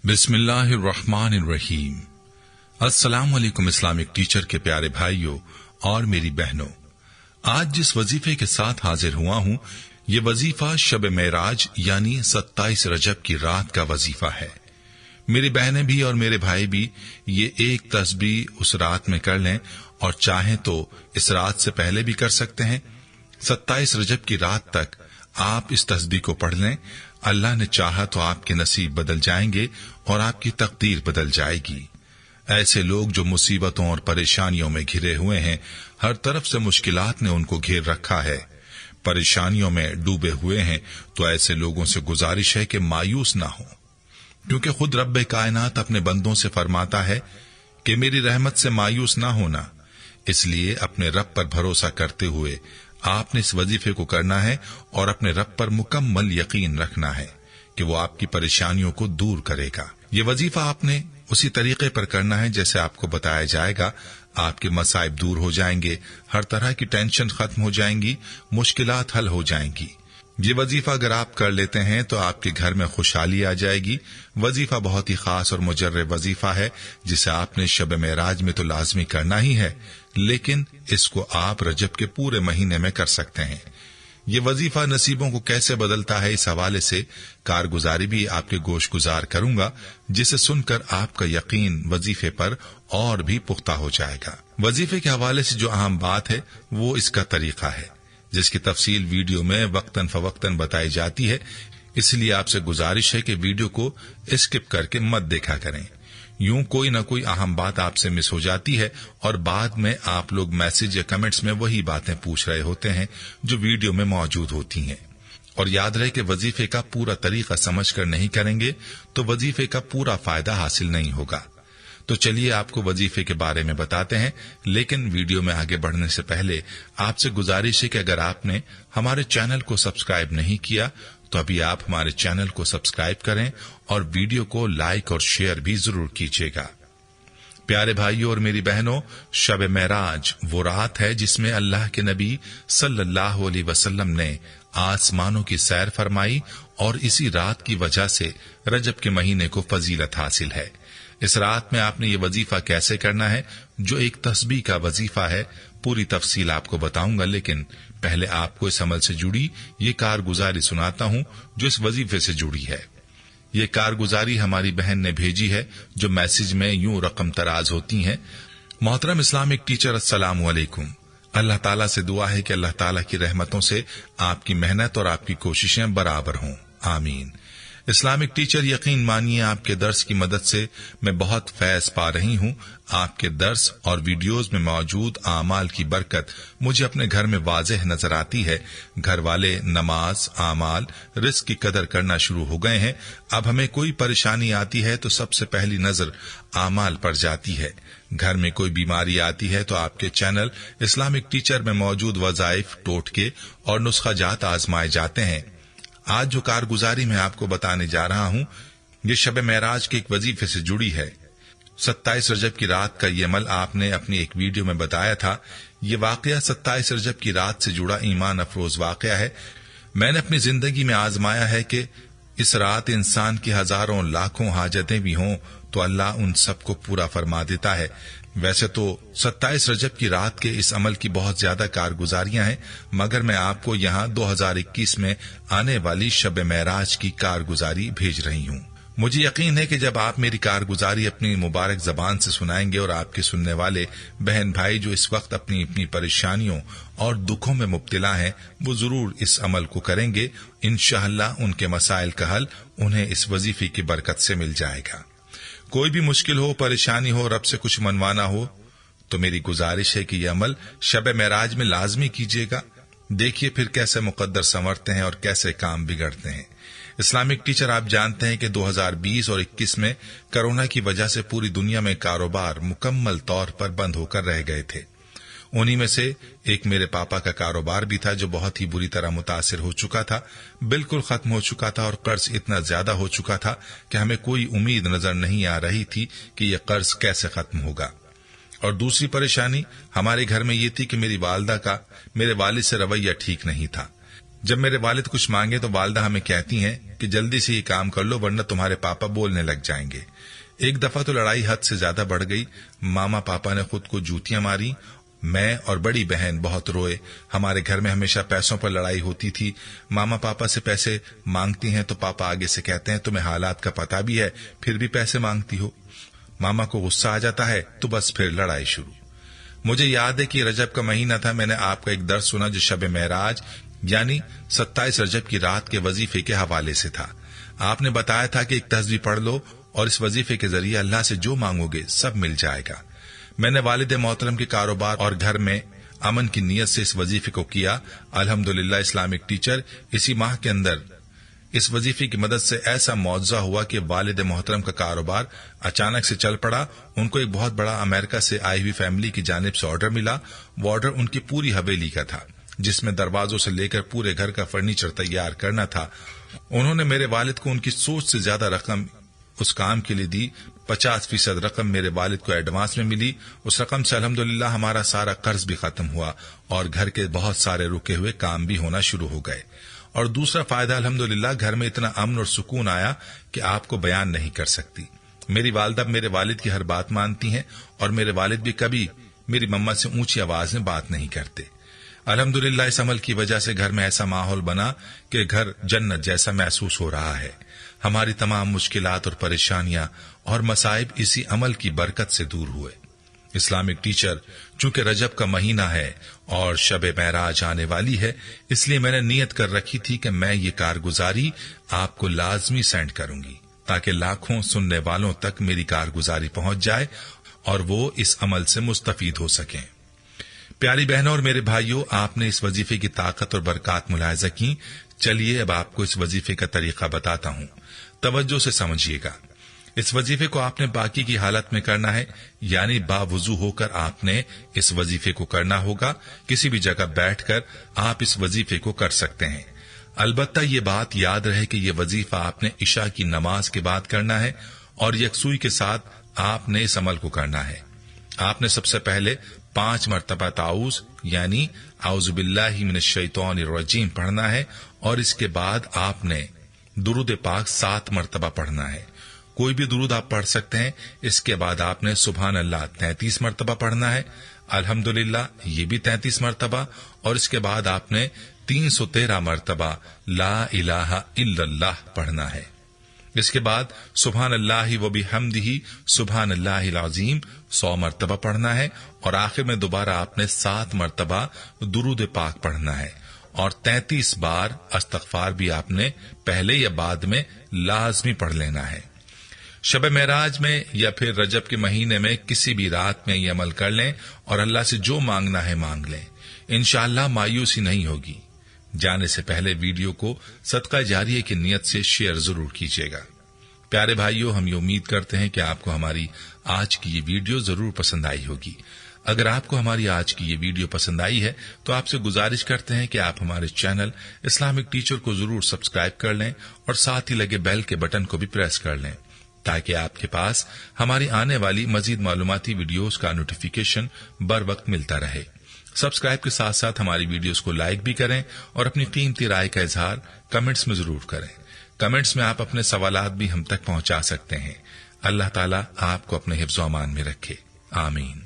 बिस्मिल्लाहिर्रहमानिर्रहीम। अस्सलाम वालेकुम इस्लामिक टीचर के प्यारे भाइयों और मेरी बहनों, आज जिस वजीफे के साथ हाजिर हुआ हूँ, ये वजीफा शब मेराज यानी 27 रजब की रात का वजीफा है। मेरी बहनें भी और मेरे भाई भी ये एक तस्बीह उस रात में कर लें और चाहें तो इस रात से पहले भी कर सकते हैं। 27 रजब की रात तक आप इस तस्बीह को पढ़ लें। अल्लाह ने चाहा तो आपके नसीब बदल जाएंगे और आपकी तकदीर बदल जाएगी। ऐसे लोग जो मुसीबतों और परेशानियों में घिरे हुए हैं, हर तरफ से मुश्किलात ने उनको घेर रखा है, परेशानियों में डूबे हुए हैं, तो ऐसे लोगों से गुजारिश है कि मायूस ना हो, क्योंकि खुद रब्बे कायनात अपने बंदों से फरमाता है कि मेरी रहमत से मायूस ना होना। इसलिए अपने रब पर भरोसा करते हुए आपने इस वजीफे को करना है और अपने रब पर मुकम्मल यकीन रखना है कि वो आपकी परेशानियों को दूर करेगा। ये वजीफा आपने उसी तरीके पर करना है जैसे आपको बताया जाएगा। आपके मसाइब दूर हो जाएंगे, हर तरह की टेंशन खत्म हो जाएंगी, मुश्किलात हल हो जाएंगी। ये वजीफा अगर आप कर लेते हैं तो आपके घर में खुशहाली आ जाएगी। वजीफा बहुत ही खास और मुजर्रब वजीफा है जिसे आपने शब मेराज में तो लाजमी करना ही है, लेकिन इसको आप रजब के पूरे महीने में कर सकते हैं। ये वजीफा नसीबों को कैसे बदलता है, इस हवाले से कारगुजारी भी आपके गोश गुजार करूंगा, जिसे सुनकर आपका यकीन वजीफे पर और भी पुख्ता हो जाएगा। वजीफे के हवाले से जो अहम बात है वो इसका तरीका है, जिसकी तफसील वीडियो में वक्तन फवक्तन बताई जाती है। इसलिए आपसे गुजारिश है कि वीडियो को स्किप करके मत देखा करें। यूं कोई न कोई अहम बात आपसे मिस हो जाती है और बाद में आप लोग मैसेज या कमेंट्स में वही बातें पूछ रहे होते हैं जो वीडियो में मौजूद होती हैं। और याद रहे कि वजीफे का पूरा तरीका समझकर नहीं करेंगे तो वजीफे का पूरा फायदा हासिल नहीं होगा। तो चलिए आपको वजीफे के बारे में बताते हैं, लेकिन वीडियो में आगे बढ़ने से पहले आपसे गुजारिश है कि अगर आपने हमारे चैनल को सब्सक्राइब नहीं किया तो अभी आप हमारे चैनल को सब्सक्राइब करें और वीडियो को लाइक और शेयर भी जरूर कीजिएगा। प्यारे भाइयों और मेरी बहनों, शब मेराज वो रात है जिसमें अल्लाह के नबी सल्लल्लाहु अलैहि वसल्लम ने आसमानों की सैर फरमाई और इसी रात की वजह से रजब के महीने को फजीलत हासिल है। इस रात में आपने ये वजीफा कैसे करना है, जो एक तस्बीह का वजीफा है, पूरी तफसील आपको बताऊंगा, लेकिन पहले आपको इस अमल से जुड़ी ये कारगुजारी सुनाता हूं जो इस वजीफे से जुड़ी है। ये कारगुजारी हमारी बहन ने भेजी है, जो मैसेज में यूं रकम तराज होती हैं। मोहतरम इस्लामिक टीचर, अस्सलाम वालेकुम। अल्लाह ताला से दुआ है कि अल्लाह ताला की रहमतों से आपकी मेहनत और आपकी कोशिशें बराबर हों, आमीन। इस्लामिक टीचर, यकीन मानिए आपके दर्स की मदद से मैं बहुत फैज पा रही हूँ। आपके दर्स और वीडियोज में मौजूद आमाल की बरकत मुझे अपने घर में वाज़ेह नजर आती है। घर वाले नमाज, आमाल, रिस्क की कदर करना शुरू हो गए हैं। अब हमें कोई परेशानी आती है तो सबसे पहली नजर आमाल पर जाती है। घर में कोई बीमारी आती है तो आपके चैनल इस्लामिक टीचर में मौजूद वज़ाइफ, टोटके और नुस्खाजात आजमाए जाते हैं। आज जो कारगुजारी मैं आपको बताने जा रहा हूँ, ये शब मेराज के एक वजीफे से जुड़ी है। 27 रजब की रात का ये अमल आपने अपनी एक वीडियो में बताया था। ये वाकया 27 रजब की रात से जुड़ा ईमान अफरोज वाकया है। मैंने अपनी जिंदगी में आजमाया है कि इस रात इंसान की हजारों लाखों हाजतें भी हों तो अल्लाह उन सबको पूरा फरमा देता है। वैसे तो 27 रजब की रात के इस अमल की बहुत ज्यादा कारगुजारियां हैं, मगर मैं आपको यहाँ 2021 में आने वाली शब मेराज की कारगुजारी भेज रही हूँ। मुझे यकीन है कि जब आप मेरी कारगुजारी अपनी मुबारक जबान से सुनाएंगे और आपके सुनने वाले बहन भाई जो इस वक्त अपनी अपनी परेशानियों और दुखों में मुब्तला हैं, वो जरूर इस अमल को करेंगे। इंशाअल्लाह उनके मसाइल का हल उन्हें इस वजीफे की बरकत से मिल जाएगा। कोई भी मुश्किल हो, परेशानी हो, रब से कुछ मनवाना हो तो मेरी गुजारिश है कि यह अमल शब मेराज में लाजमी कीजिएगा। देखिए फिर कैसे मुकद्दर संवरते हैं और कैसे काम बिगड़ते हैं। इस्लामिक टीचर, आप जानते हैं कि 2020 और 21 में कोरोना की वजह से पूरी दुनिया में कारोबार मुकम्मल तौर पर बंद होकर रह गए थे। उन्हीं में से एक मेरे पापा का कारोबार भी था जो बहुत ही बुरी तरह मुतासिर हो चुका था, बिल्कुल खत्म हो चुका था और कर्ज इतना ज्यादा हो चुका था कि हमें कोई उम्मीद नजर नहीं आ रही थी कि यह कर्ज कैसे खत्म होगा। और दूसरी परेशानी हमारे घर में ये थी कि मेरी वालिदा का मेरे वालिद से रवैया ठीक नहीं था। जब मेरे वालिद कुछ मांगे तो वालदा हमें कहती हैं कि जल्दी से ये काम कर लो वरना तुम्हारे पापा बोलने लग जाएंगे। एक दफा तो लड़ाई हद से ज्यादा बढ़ गई। मामा पापा ने खुद को जूतियां मारी। मैं और बड़ी बहन बहुत रोए। हमारे घर में हमेशा पैसों पर लड़ाई होती थी। मामा पापा से पैसे मांगती हैं तो पापा आगे से कहते हैं तुम्हें हालात का पता भी है फिर भी पैसे मांगती हो। मामा को गुस्सा आ जाता है तो बस फिर लड़ाई शुरू। मुझे याद है कि रजब का महीना था। मैंने आपका एक दर्स सुना जो शब मेराज यानी 27 रजब की रात के वजीफे के हवाले से था। आपने बताया था कि एक तस्बीह पढ़ लो और इस वजीफे के जरिए अल्लाह से जो मांगोगे सब मिल जाएगा। मैंने वालिद मोहतरम के कारोबार और घर में अमन की नीयत से इस वजीफे को किया। अल्हम्दुलिल्लाह इस्लामिक टीचर इसी माह के अंदर इस वजीफे की मदद से ऐसा मौजज़ा हुआ कि वालिद मोहतरम का कारोबार अचानक से चल पड़ा। उनको एक बहुत बड़ा अमेरिका से आई हुई फैमिली की जानिब से ऑर्डर मिला। वो ऑर्डर उनकी पूरी हवेली का था जिसमें दरवाजों से लेकर पूरे घर का फर्नीचर तैयार करना था। उन्होंने मेरे वालिद को उनकी सोच से ज्यादा रकम उस काम के लिए दी। 50% रकम मेरे वालिद को एडवांस में मिली। उस रकम से अल्हम्दुलिल्लाह हमारा सारा कर्ज भी खत्म हुआ और घर के बहुत सारे रुके हुए काम भी होना शुरू हो गए। और दूसरा फायदा अल्हम्दुलिल्लाह घर में इतना अमन और सुकून आया कि आपको बयान नहीं कर सकती। मेरी वालिदा मेरे वालिद की हर बात मानती हैं और मेरे वालिद भी कभी मेरी मम्मा से ऊंची आवाज में बात नहीं करते। अल्हम्दुलिल्लाह इस अमल की वजह से घर में ऐसा माहौल बना कि घर जन्नत जैसा महसूस हो रहा है। हमारी तमाम मुश्किलात और परेशानियां और मसाइब इसी अमल की बरकत से दूर हुए। इस्लामिक टीचर, चूंकि रजब का महीना है और शब मेराज आने वाली है, इसलिए मैंने नियत कर रखी थी कि मैं ये कारगुजारी आपको लाजमी सेंड करूंगी ताकि लाखों सुनने वालों तक मेरी कारगुजारी पहुंच जाए और वो इस अमल से मुस्तफीद हो सकें। प्यारी बहनों और मेरे भाइयों, आपने इस वजीफे की ताकत और बरकत मुलाहिजा की। चलिए अब आपको इस वजीफे का तरीका बताता हूं। तवज्जो से समझिएगा। इस वजीफे को आपने बाकी की हालत में करना है, यानी बावुजू होकर आपने इस वजीफे को करना होगा। किसी भी जगह बैठकर आप इस वजीफे को कर सकते हैं। अलबत्ता ये बात याद रहे कि यह वजीफा आपने इशा की नमाज के बाद करना है और यकसुई के साथ आपने इस अमल को करना है। आपने सबसे पहले 5 मरतबा ताऊज यानी आउज़ुबिल्लाहि मिनश्शैतानिर्रजीम पढ़ना है और इसके बाद आपने दुरूद पाक 7 मरतबा पढ़ना है। कोई भी दुरूद आप पढ़ सकते हैं। इसके बाद आपने सुभान अल्लाह 33 मरतबा पढ़ना है, अल्हम्दुलिल्लाह ये भी 33 मरतबा, और इसके बाद आपने 313 मरतबा ला इलाहा इल्लल्लाह पढ़ना है। इसके बाद सुभान अल्लाहि व बिहम्दिही सुभान अल्लाहिल अज़ीम 100 मरतबा पढ़ना है और आखिर में दोबारा आपने 7 मरतबा दुरूद पाक पढ़ना है और 33 बार इस्तग़फ़ार भी आपने पहले या बाद में लाजमी पढ़ लेना है। शब मेराज में या फिर रजब के महीने में किसी भी रात में ये अमल कर लें और अल्लाह से जो मांगना है मांग लें। इंशाअल्लाह मायूसी नहीं होगी। जाने से पहले वीडियो को सदका जारिया की नियत से शेयर जरूर कीजिएगा। प्यारे भाइयों, हम ये उम्मीद करते हैं कि आपको हमारी आज की ये वीडियो जरूर पसंद आई होगी। अगर आपको हमारी आज की ये वीडियो पसंद आई है तो आपसे गुजारिश करते हैं कि आप हमारे चैनल इस्लामिक टीचर को जरूर सब्सक्राइब कर लें और साथ ही लगे बेल के बटन को भी प्रेस कर लें ताकि आपके पास हमारी आने वाली मजीद मालूमाती वीडियोस का नोटिफिकेशन बर वक्त मिलता रहे। सब्सक्राइब के साथ साथ हमारी वीडियोस को लाइक भी करें और अपनी कीमती राय का इजहार कमेंट्स में जरूर करें। कमेंट्स में आप अपने सवालात भी हम तक पहुंचा सकते हैं। अल्लाह ताला आपको अपने हिफ्ज़-ओ-अमान में रखे। आमीन।